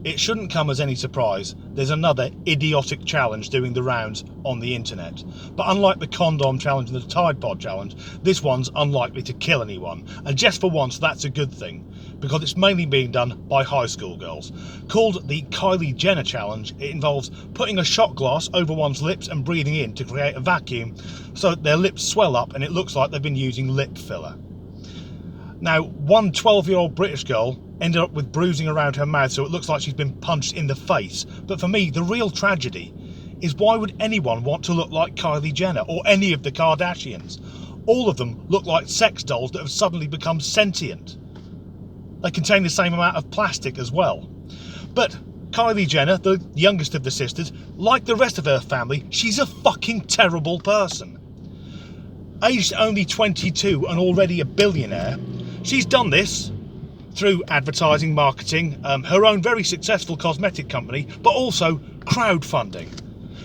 it shouldn't come as any surprise there's another idiotic challenge doing the rounds on the internet. But unlike the condom challenge and the Tide Pod challenge, this one's unlikely to kill anyone. And just for once, that's a good thing, because it's mainly being done by high school girls. Called the Kylie Jenner challenge, it involves putting a shot glass over one's lips and breathing in to create a vacuum so that their lips swell up and it looks like they've been using lip filler. Now, one 12-year-old British girl ended up with bruising around her mouth so it looks like she's been punched in the face. But for me, the real tragedy is, why would anyone want to look like Kylie Jenner or any of the Kardashians? All of them look like sex dolls that have suddenly become sentient. They contain the same amount of plastic as well. But Kylie Jenner, the youngest of the sisters, like the rest of her family, she's a fucking terrible person. Aged only 22 and already a billionaire, she's done this through advertising, marketing, her own very successful cosmetic company, but also crowdfunding.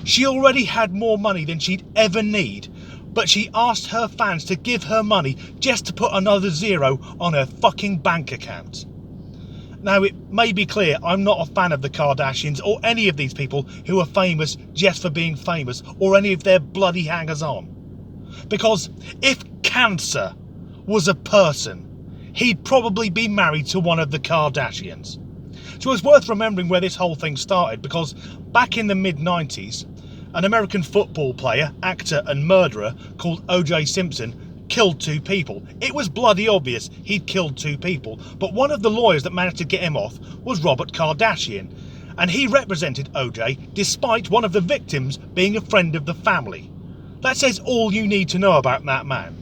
She already had more money than she'd ever need, but she asked her fans to give her money just to put another zero on her fucking bank account. Now, it may be clear I'm not a fan of the Kardashians or any of these people who are famous just for being famous, or any of their bloody hangers-on. Because if cancer was a person, he'd probably be married to one of the Kardashians. So it's worth remembering where this whole thing started, because back in the mid-90s, an American football player, actor and murderer called O.J. Simpson killed 2 people. It was bloody obvious he'd killed 2 people, but one of the lawyers that managed to get him off was Robert Kardashian, and he represented O.J. despite one of the victims being a friend of the family. That says all you need to know about that man.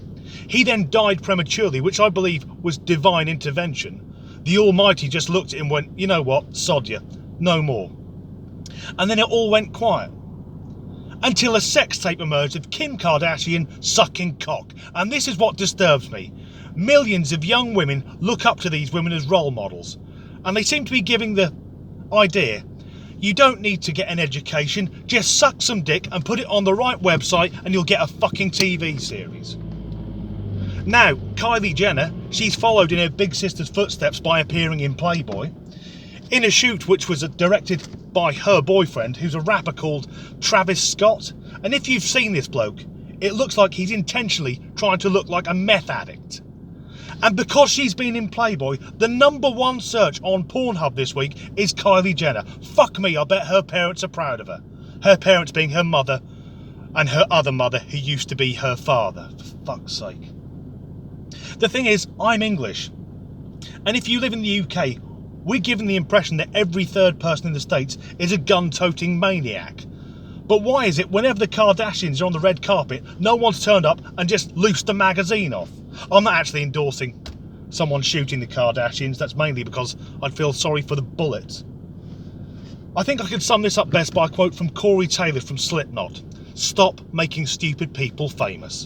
He then died prematurely, which I believe was divine intervention. The Almighty just looked at him and went, you know what, sod ya, no more. And then it all went quiet. Until a sex tape emerged of Kim Kardashian sucking cock. And this is what disturbs me. Millions of young women look up to these women as role models. And they seem to be giving the idea, you don't need to get an education, just suck some dick and put it on the right website and you'll get a fucking TV series. Now, Kylie Jenner, she's followed in her big sister's footsteps by appearing in Playboy, in a shoot which was directed by her boyfriend, who's a rapper called Travis Scott. And if you've seen this bloke, it looks like he's intentionally trying to look like a meth addict. And because she's been in Playboy, the #1 search on Pornhub this week is Kylie Jenner. Fuck me, I bet her parents are proud of her. Her parents being her mother and her other mother, who used to be her father, for fuck's sake. The thing is, I'm English, and if you live in the UK, we're given the impression that every third person in the States is a gun-toting maniac. But why is it whenever the Kardashians are on the red carpet, no one's turned up and just loosed the magazine off? I'm not actually endorsing someone shooting the Kardashians, that's mainly because I'd feel sorry for the bullets. I think I could sum this up best by a quote from Corey Taylor from Slipknot: "Stop making stupid people famous."